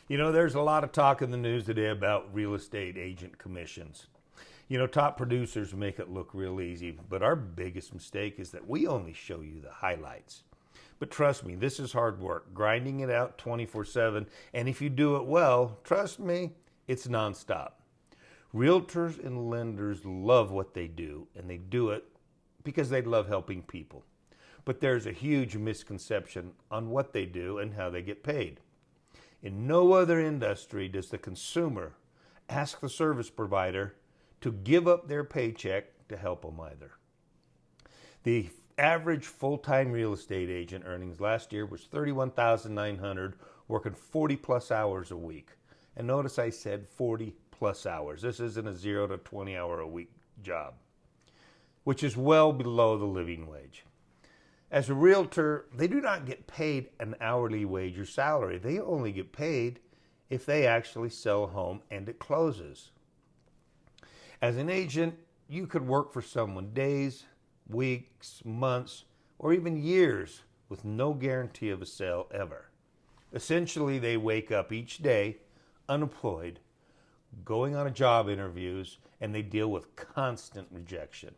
You know, there's a lot of talk in the news today about real estate agent commissions. You know, top producers make it look real easy, but our biggest mistake is that we only show you the highlights. But trust me, this is hard work, grinding it out 24/7, and if you do it well, trust me, it's nonstop. Realtors and lenders love what they do, and they do it because they love helping people. But there's a huge misconception on what they do and how they get paid. In no other industry does the consumer ask the service provider to give up their paycheck to help them either. The average full-time real estate agent earnings last year was $31,900, working 40 plus hours a week. And notice I said 40 plus hours. This isn't a 0 to 20 hour a week job, which is well below the living wage. As a realtor, they do not get paid an hourly wage or salary. They only get paid if they actually sell a home and it closes. As an agent, you could work for someone days, weeks, months, or even years with no guarantee of a sale ever. Essentially, they wake up each day unemployed, going on job interviews, and they deal with constant rejection.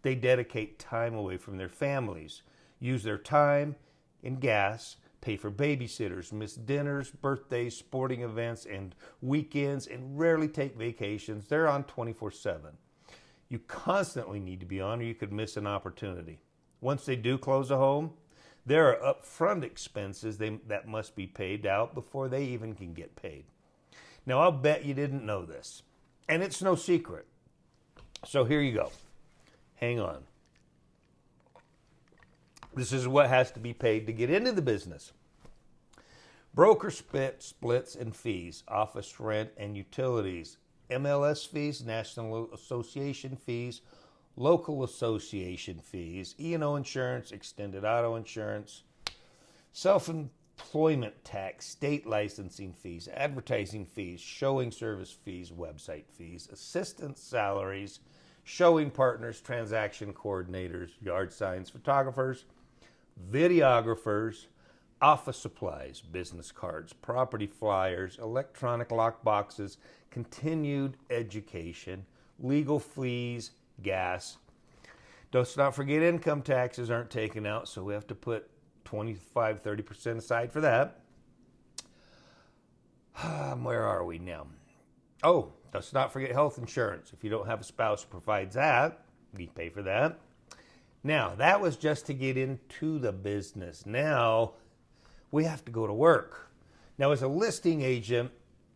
They dedicate time away from their families, use their time in gas, pay for babysitters, miss dinners, birthdays, sporting events, and weekends, and rarely take vacations. They're on 24/7. You constantly need to be on or you could miss an opportunity. Once they do close a home, there are upfront expenses that must be paid out before they even can get paid. Now, I'll bet you didn't know this, and it's no secret. So here you go. Hang on. This is what has to be paid to get into the business. Broker splits and fees, office rent and utilities, MLS fees, National Association fees, local association fees, E&O insurance, extended auto insurance, self-employment tax, state licensing fees, advertising fees, showing service fees, website fees, assistant salaries, showing partners, transaction coordinators, yard signs, photographers, videographers, office supplies, business cards, property flyers, electronic lock boxes, continued education, legal fees, gas. Let's not forget income taxes aren't taken out, so we have to put 25-30% aside for that. Where are we now? Oh, let's not forget health insurance. If you don't have a spouse who provides that, we pay for that. Now, that was just to get into the business. Now, we have to go to work. Now, as a listing agent,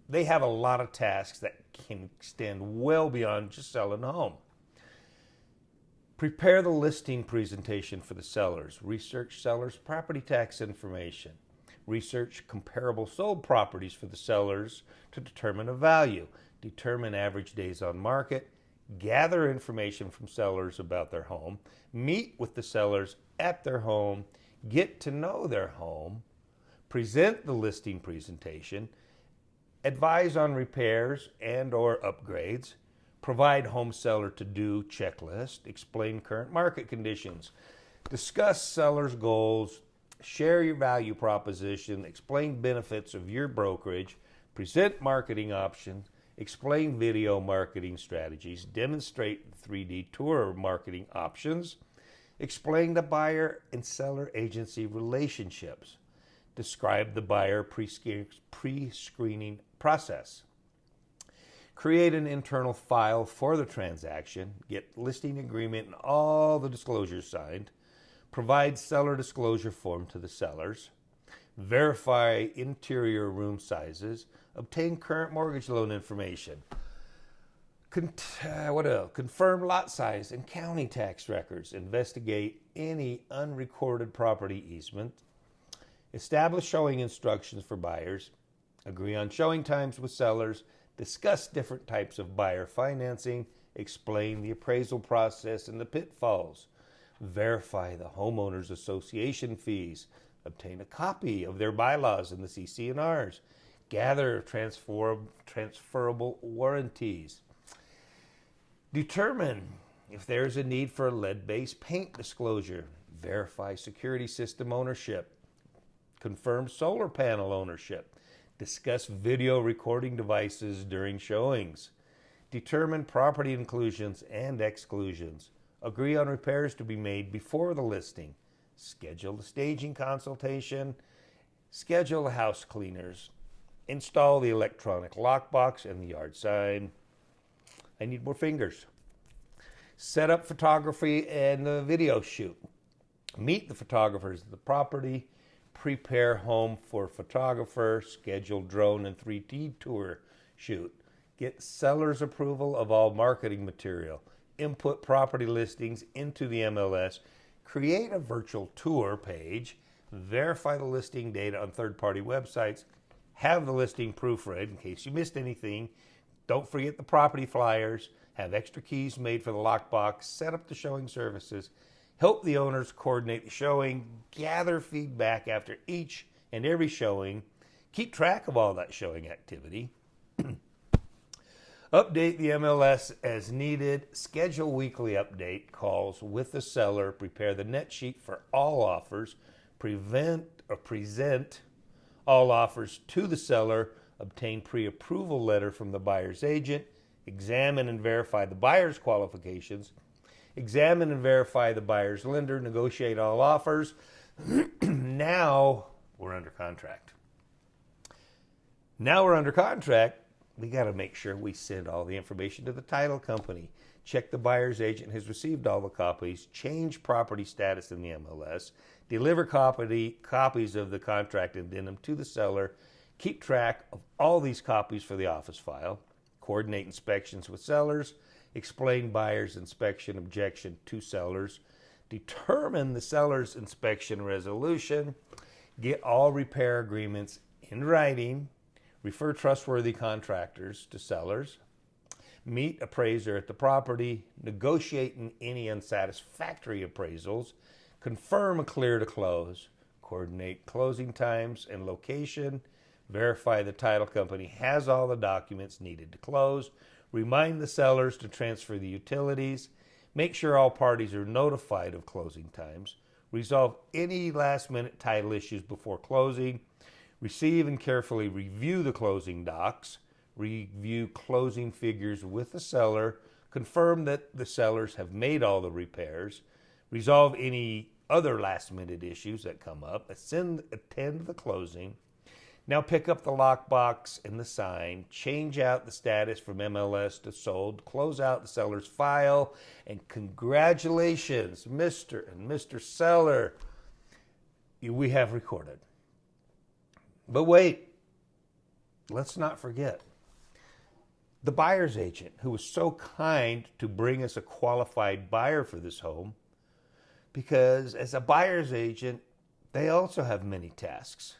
they have a lot of tasks that can extend well beyond just selling a home. Prepare the listing presentation for the sellers. Research sellers' property tax information. Research comparable sold properties for the sellers to determine a value. Determine average days on market. Gather information from sellers about their home, meet with the sellers at their home, get to know their home, present the listing presentation, advise on repairs and or upgrades, provide home seller to-do checklist, explain current market conditions, discuss sellers' goals, share your value proposition, explain benefits of your brokerage, present marketing options, explain video marketing strategies, demonstrate 3D tour marketing options, explain the buyer and seller agency relationships, describe the buyer pre-screening process, create an internal file for the transaction, get listing agreement and all the disclosures signed, provide seller disclosure form to the sellers, verify interior room sizes, obtain current mortgage loan information, confirm lot size and county tax records, investigate any unrecorded property easement, establish showing instructions for buyers, agree on showing times with sellers, discuss different types of buyer financing, explain the appraisal process and the pitfalls, verify the homeowners association fees, obtain a copy of their bylaws and the CC&Rs, gather transferable warranties, determine if there's a need for a lead-based paint disclosure, verify security system ownership, confirm solar panel ownership, Discuss video recording devices during showings. Determine property inclusions and exclusions. Agree on repairs to be made before the listing. Schedule the staging consultation. Schedule the house cleaners. Install the electronic lockbox and the yard sign. I need more fingers. Set up photography and the video shoot. Meet the photographers at the property. Prepare home for photographer. Schedule drone and 3D tour shoot. Get seller's approval of all marketing material. Input property listings into the MLS. Create a virtual tour page. Verify the listing data on third-party websites. Have the listing proofread in case you missed anything. Don't forget the property flyers. Have extra keys made for the lockbox. Set up the showing services. Help the owners coordinate the showing. Gather feedback after each and every showing. Keep track of all that showing activity. Update the MLS as needed. Schedule weekly update calls with the seller. Prepare the net sheet for all offers. Present all offers to the seller. Obtain pre-approval letter from the buyer's agent. Examine and verify the buyer's qualifications. Examine and verify the buyer's lender. Negotiate all offers. Now we're under contract. We got to make sure we send all the information to the title company. Check the buyer's agent has received all the copies. Change property status in the MLS. Deliver copies of the contract addendum to the seller. Keep track of all these copies for the office file. Coordinate inspections with sellers. Explain buyer's inspection objection to sellers. Determine the seller's inspection resolution. Get all repair agreements in writing. Refer trustworthy contractors to sellers. Meet appraiser at the property. Negotiate any unsatisfactory appraisals. Confirm a clear to close. Coordinate closing times and location. Verify the title company has all the documents needed to close. Remind the sellers to transfer the utilities. Make sure all parties are notified of closing times. Resolve any last-minute title issues before closing. Receive and carefully review the closing docs. Review closing figures with the seller. Confirm that the sellers have made all the repairs. Resolve any other last-minute issues that come up. Attend the closing. Now pick up the lockbox and the sign, change out the status from MLS to sold, close out the seller's file, and congratulations, Mr. and Mr. Seller, we have recorded. But wait, let's not forget the buyer's agent who was so kind to bring us a qualified buyer for this home, because as a buyer's agent, they also have many tasks.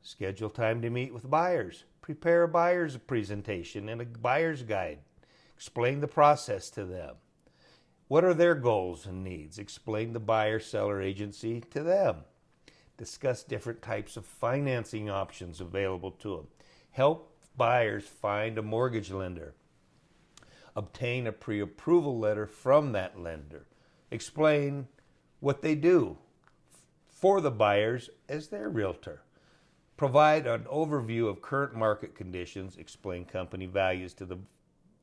Schedule time to meet with buyers. Prepare a buyer's presentation and a buyer's guide. Explain the process to them. What are their goals and needs? Explain the buyer-seller agency to them. Discuss different types of financing options available to them. Help buyers find a mortgage lender. Obtain a pre-approval letter from that lender. Explain what they do for the buyers as their realtor. Provide an overview of current market conditions. Explain company values to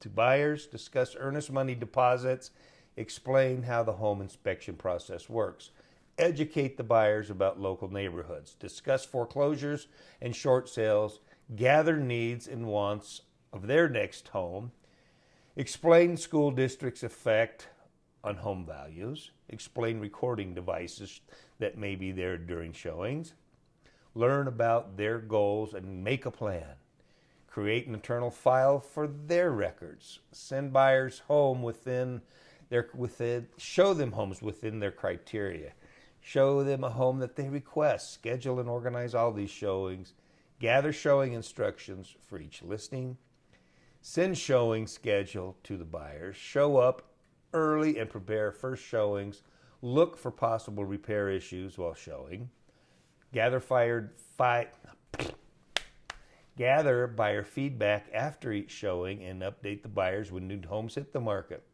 buyers. Discuss earnest money deposits. Explain how the home inspection process works. Educate the buyers about local neighborhoods. Discuss foreclosures and short sales. Gather needs and wants of their next home. Explain school district's effect on home values. Explain recording devices that may be there during showings. Learn about their goals and make a plan. Create an internal file for their records. Send buyers home show them homes within their criteria. Show them a home that they request. Schedule and organize all these showings. Gather showing instructions for each listing. Send showing schedule to the buyers. Show up early and prepare first showings. Look for possible repair issues while showing. Gather buyer feedback after each showing and update the buyers when new homes hit the market.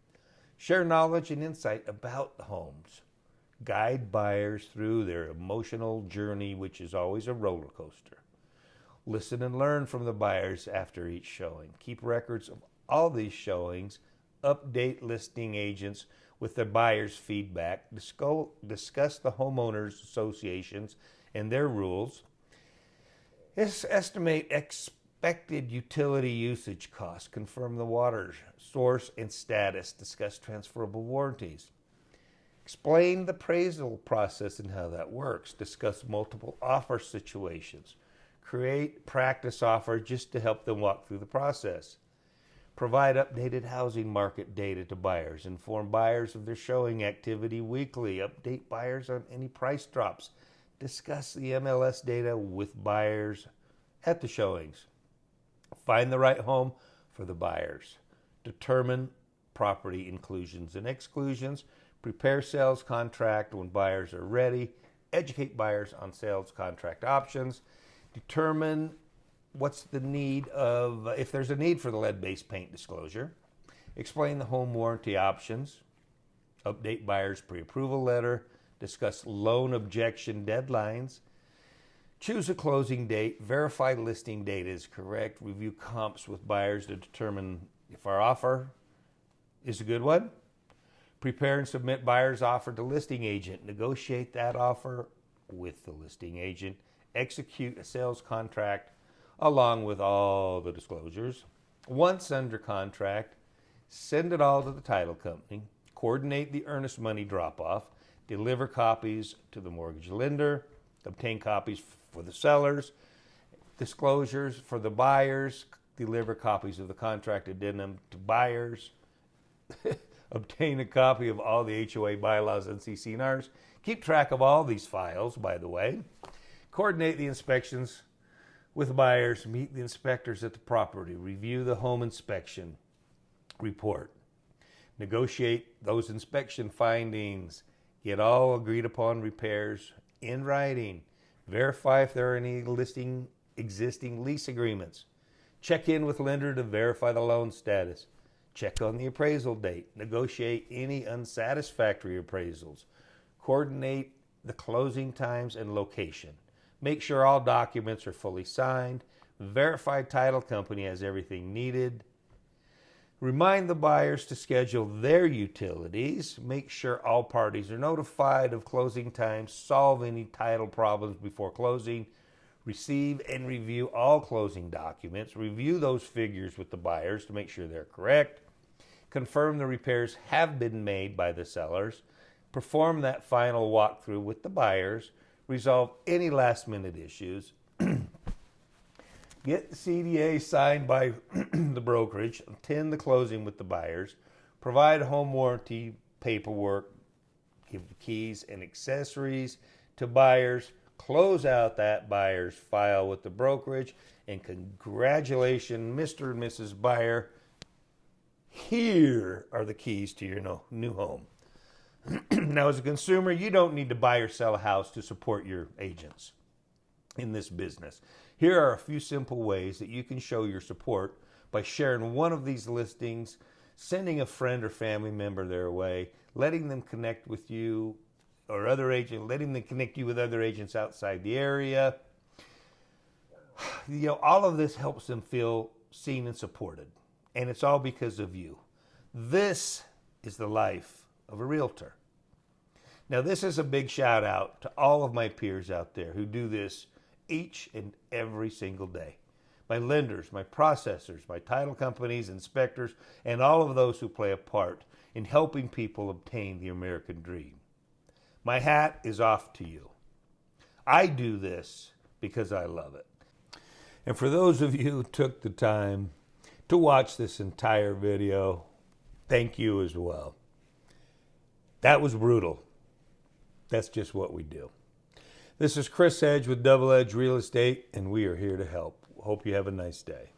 Share knowledge and insight about the homes. Guide buyers through their emotional journey, which is always a roller coaster. Listen and learn from the buyers after each showing. Keep records of all these showings. Update listing agents with the buyers' feedback. Discuss the homeowners associations and their rules. Estimate expected utility usage costs. Confirm the water source and status. Discuss transferable warranties. Explain the appraisal process and how that works. Discuss multiple offer situations. Create practice offers just to help them walk through the process. Provide updated housing market data to buyers. Inform buyers of their showing activity weekly. Update buyers on any price drops. Discuss the MLS data with buyers at the showings. Find the right home for the buyers. Determine property inclusions and exclusions. Prepare sales contract when buyers are ready. Educate buyers on sales contract options. Determine what's the need of, if there's a need for the lead-based paint disclosure. Explain the home warranty options. Update buyer's pre-approval letter. Discuss loan objection deadlines. Choose a closing date. Verify listing data is correct. Review comps with buyers to determine if our offer is a good one. Prepare and submit buyer's offer to listing agent. Negotiate that offer with the listing agent. Execute a sales contract along with all the disclosures. Once under contract, send it all to the title company. Coordinate the earnest money drop-off. Deliver copies to the mortgage lender. Obtain copies for the sellers. Disclosures for the buyers. Deliver copies of the contract addendum to buyers. Obtain a copy of all the HOA bylaws and CC&Rs. Keep track of all these files, by the way. Coordinate the inspections with buyers. Meet the inspectors at the property. Review the home inspection report. Negotiate those inspection findings. Get all agreed upon repairs in writing. Verify if there are any existing lease agreements. Check in with lender to verify the loan status. Check on the appraisal date. Negotiate any unsatisfactory appraisals. Coordinate the closing times and location. Make sure all documents are fully signed. Verify title company has everything needed. Remind the buyers to schedule their utilities. Make sure all parties are notified of closing times. Solve any title problems before closing. Receive and review all closing documents. Review those figures with the buyers to make sure they're correct. Confirm the repairs have been made by the sellers. Perform that final walkthrough with the buyers. Resolve any last-minute issues. Get the CDA signed by the brokerage. Attend the closing with the buyers. Provide home warranty paperwork. Give the keys and accessories to buyers. Close out that buyer's file with the brokerage. And congratulations, Mr. and Mrs. Buyer. Here are the keys to your new home. Now, as a consumer, you don't need to buy or sell a house to support your agents in this business. Here are a few simple ways that you can show your support by sharing one of these listings, sending a friend or family member their way, letting them connect with you or other agent, letting them connect you with other agents outside the area. All of this helps them feel seen and supported, and it's all because of you. This is the life of a realtor. Now, this is a big shout out to all of my peers out there who do this each and every single day. My lenders, my processors, my title companies, inspectors, and all of those who play a part in helping people obtain the American dream. My hat is off to you. I do this because I love it. And for those of you who took the time to watch this entire video, thank you as well. That was brutal. That's just what we do. This is Chris Edge with Double Edge Real Estate, and we are here to help. Hope you have a nice day.